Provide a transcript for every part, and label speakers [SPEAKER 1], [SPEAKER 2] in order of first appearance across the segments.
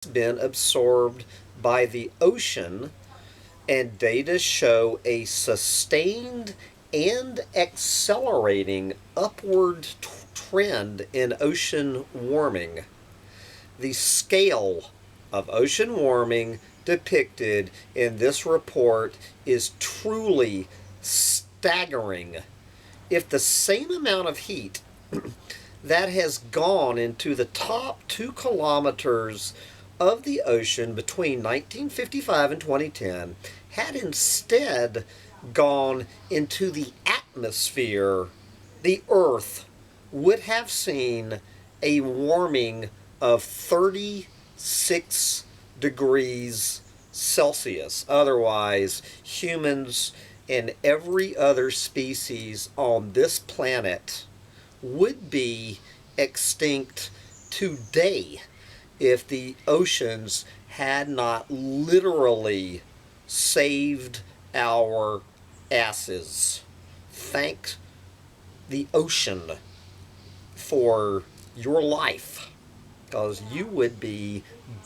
[SPEAKER 1] been absorbed by the ocean, and data show a sustained and accelerating upward trend in ocean warming. The scale of ocean warming depicted in this report is truly staggering. If the same amount of heat that has gone into the top 2 kilometers of the ocean between 1955 and 2010 had instead gone into the atmosphere, the Earth would have seen a warming of 36 degrees Celsius. Otherwise, humans and every other species on this planet would be extinct today if the oceans had not literally saved our asses. Thank the ocean for your life, because you would be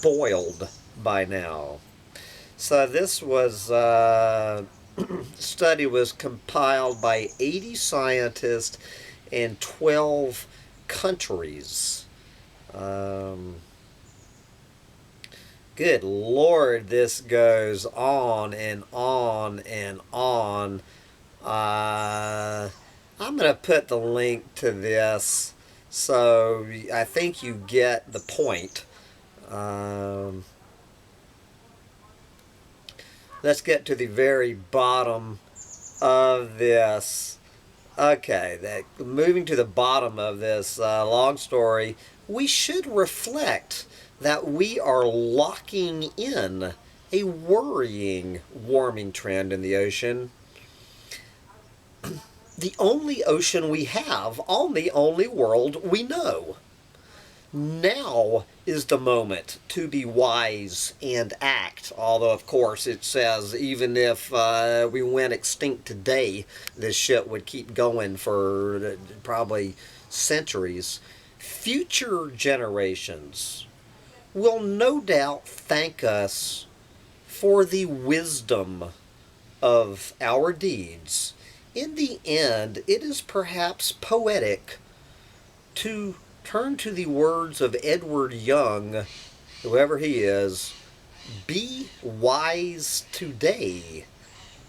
[SPEAKER 1] boiled by now. So this was study was compiled by 80 scientists in 12 countries. Good Lord, this goes on and on and on. I'm going to put the link to this so I think you get the point. Let's get to the very bottom of this. Okay, moving to the bottom of this long story, we should reflect that we are locking in a worrying warming trend in the ocean. The only ocean we have on the only world we know. Now is the moment to be wise and act. Although, of course, it says even if we went extinct today, this shit would keep going for probably centuries. Future generations will no doubt thank us for the wisdom of our deeds. In the end, it is perhaps poetic to turn to the words of Edward Young, whoever he is, "Be wise today,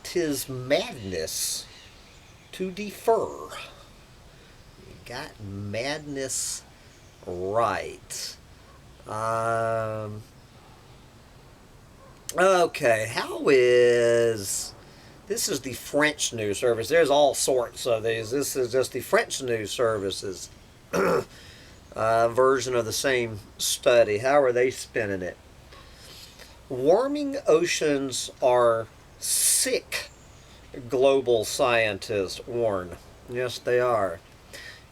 [SPEAKER 1] 'tis madness to defer." You got madness right. Okay, how is... This is the French news service. There's all sorts of these. This is just the French news services version of the same study. How are they spinning it? Warming oceans are sick, global scientists warn. Yes, they are.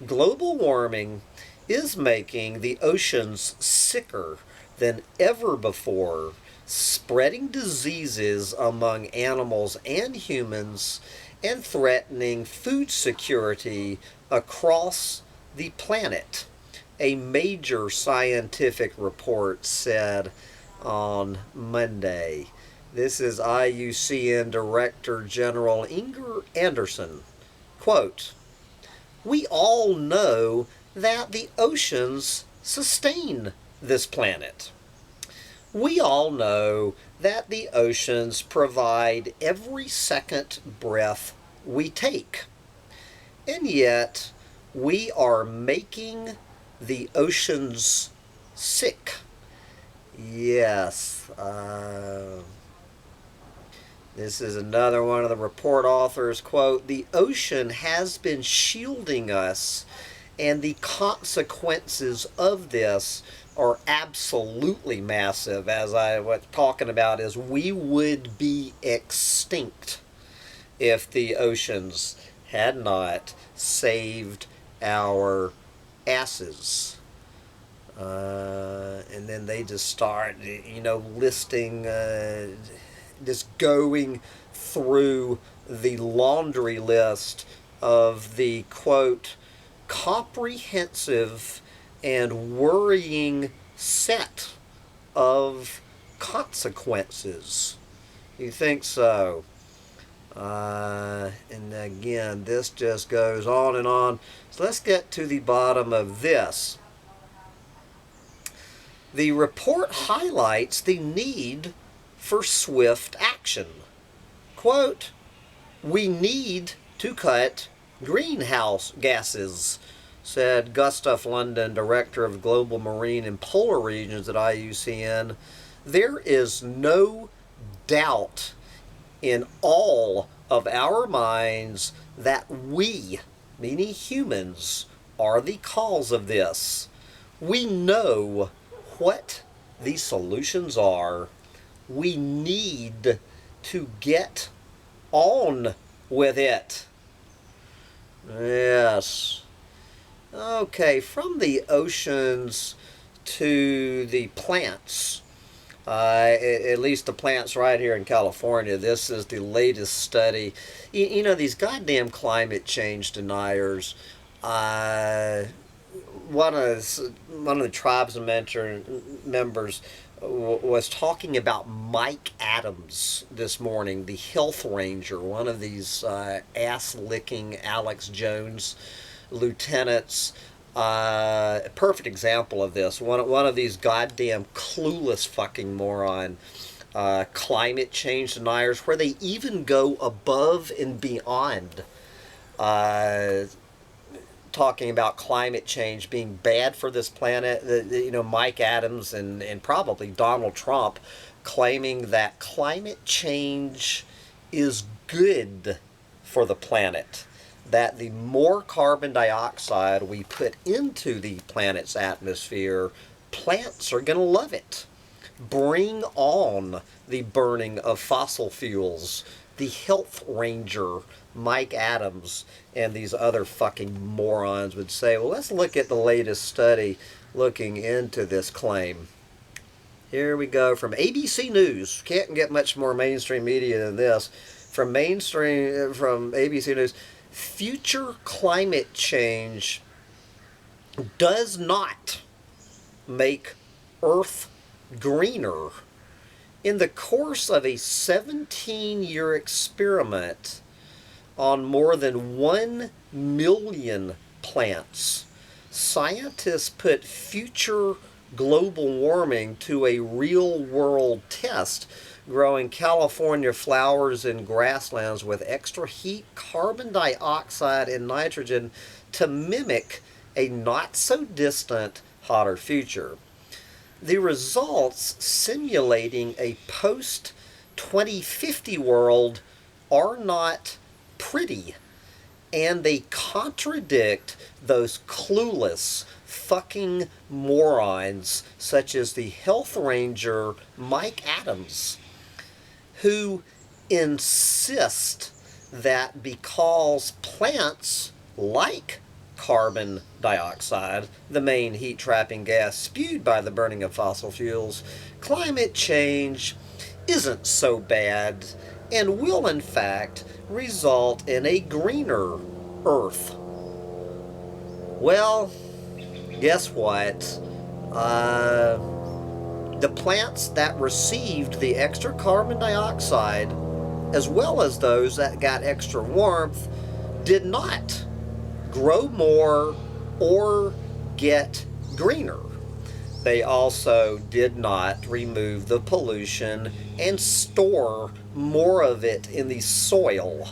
[SPEAKER 1] Global warming is making the oceans sicker than ever before, spreading diseases among animals and humans, and threatening food security across the planet. A major scientific report said on Monday. This is IUCN Director General Inger Anderson. Quote, "We all know that the oceans sustain this planet. We all know that the oceans provide every second breath we take. And yet, we are making the oceans sick." Yes. This is another one of the report authors. Quote, "The ocean has been shielding us, and the consequences of this are absolutely massive." As I was talking about, is we would be extinct if the oceans had not saved our asses. And then they just start, listing, just going through the laundry list of the, quote, "comprehensive and worrying set of consequences? You think so? And again, this just goes on and on. So let's get to the bottom of this. The report highlights the need for swift action. Quote, "We need to cut greenhouse gases," said Gustav London, Director of Global Marine and Polar Regions at IUCN. There is no doubt in all of our minds that we, meaning humans, are the cause of this. We know what the solutions are. We need to get on with it. Yes. Okay, from the oceans to the plants. At least the plants right here in California. This is the latest study. You know, these goddamn climate change deniers. One of the tribes members was talking about Mike Adams this morning, the health ranger, one of these ass-licking Alex Jones lieutenants. Perfect example of this. One of these goddamn clueless fucking moron climate change deniers, where they even go above and beyond talking about climate change being bad for this planet. You know, Mike Adams and probably Donald Trump claiming that climate change is good for the planet. That the more carbon dioxide we put into the planet's atmosphere, plants are going to love it. Bring on the burning of fossil fuels. The health ranger, Mike Adams, and these other fucking morons would say, well, let's look at the latest study looking into this claim. Here we go from ABC News. Can't get much more mainstream media than this. From ABC News. Future climate change does not make Earth greener. In the course of a 17-year experiment on more than 1 million plants, scientists put future global warming to a real-world test, growing California flowers and grasslands with extra heat, carbon dioxide, and nitrogen to mimic a not-so-distant, hotter future. The results simulating a post-2050 world are not pretty, and they contradict those clueless fucking morons such as the health ranger Mike Adams, who insist that because plants like carbon dioxide, the main heat-trapping gas spewed by the burning of fossil fuels, climate change isn't so bad and will in fact result in a greener Earth. Well, guess what? The plants that received the extra carbon dioxide, as well as those that got extra warmth, did not grow more or get greener. They also did not remove the pollution and store more of it in the soil.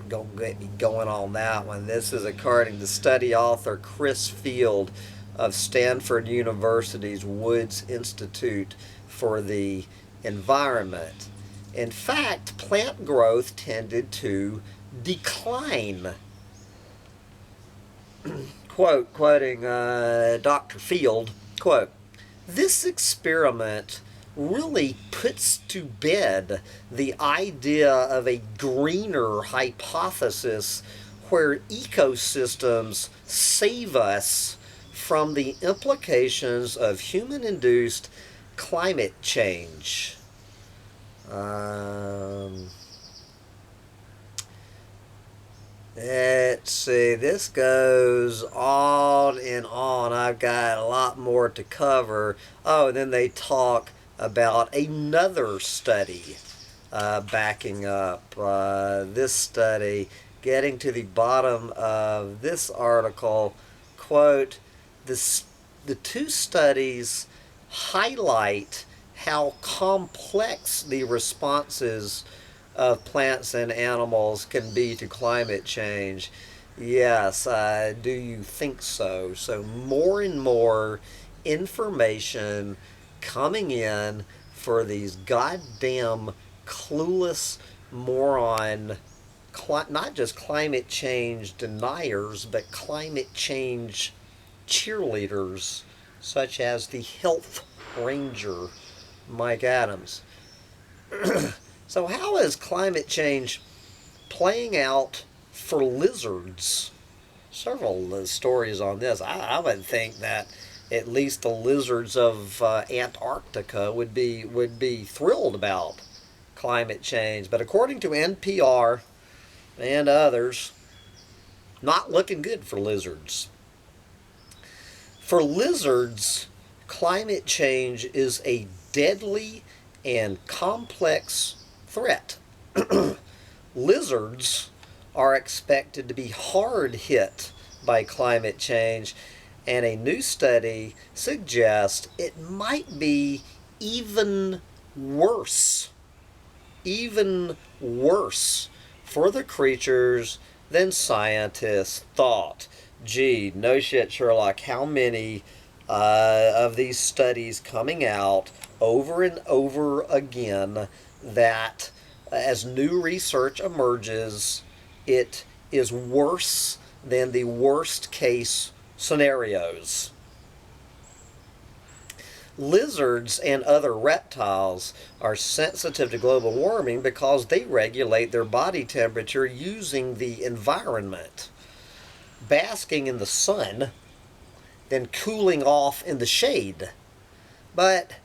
[SPEAKER 1] Don't get me going on that one. This is according to study author Chris Field of Stanford University's Woods Institute for the Environment. In fact, plant growth tended to decline. Quoting Dr. Field, quote, "This experiment really puts to bed the idea of a greener hypothesis where ecosystems save us from the implications of human-induced climate change." Let's see, this goes on and on. I've got a lot more to cover. Oh, and then they talk about another study backing up this study, getting to the bottom of this article. Quote, the two studies highlight how complex the responses of plants and animals can be to climate change. Yes, do you think so? So more and more information coming in for these goddamn clueless moron, not just climate change deniers, but climate change cheerleaders, such as the health ranger Mike Adams. So how is climate change playing out for lizards? Several stories on this. I would think that at least the lizards of Antarctica would be thrilled about climate change. But according to NPR and others, not looking good for lizards. For lizards, climate change is a deadly and complex threat. Lizards are expected to be hard hit by climate change, and a new study suggests it might be even worse for the creatures than scientists thought. Gee, no shit, Sherlock. How many of these studies coming out over and over again that as new research emerges, it is worse than the worst case scenarios. Lizards and other reptiles are sensitive to global warming because they regulate their body temperature using the environment. Basking in the sun, then cooling off in the shade. But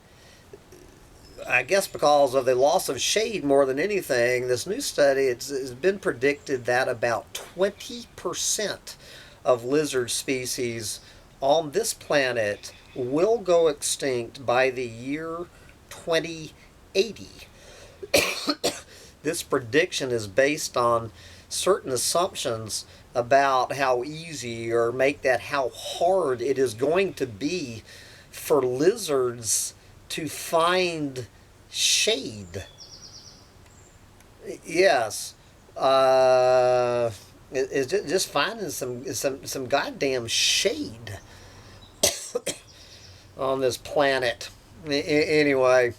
[SPEAKER 1] I guess because of the loss of shade more than anything, this new study, it's been predicted that about 20% of lizard species on this planet will go extinct by the year 2080. This prediction is based on certain assumptions about how easy or make that how hard it is going to be for lizards to find shade. Yes, it's just finding some goddamn shade on this planet. Anyway,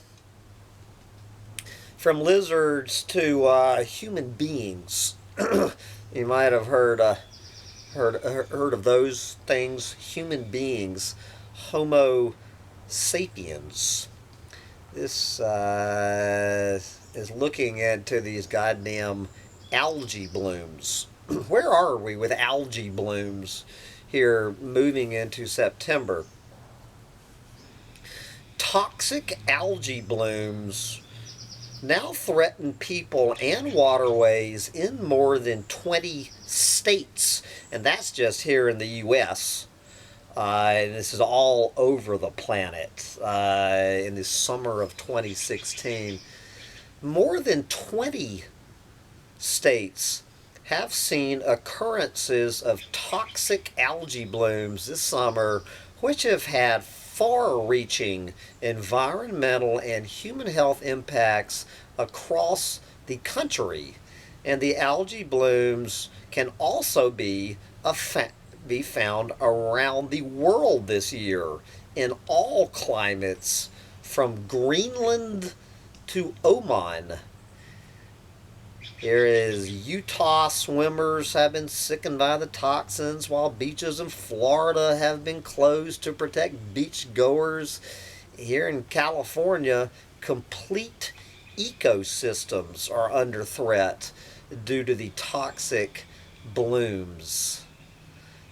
[SPEAKER 1] from lizards to human beings, you might have heard of those things. Human beings, Homo sapiens. This is looking into these goddamn algae blooms. Where are we with algae blooms here moving into September? Toxic algae blooms now threaten people and waterways in more than 20 states, and that's just here in the U.S. And this is all over the planet in the summer of 2016. More than 20 states have seen occurrences of toxic algae blooms this summer, which have had far-reaching environmental and human health impacts across the country. And the algae blooms can also be found around the world this year in all climates, from Greenland to Oman. Here is Utah swimmers have been sickened by the toxins, while beaches in Florida have been closed to protect beach goers. Here in California, complete ecosystems are under threat due to the toxic blooms.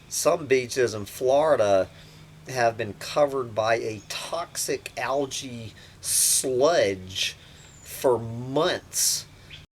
[SPEAKER 1] Some beaches in Florida have been covered by a toxic algae sludge for months.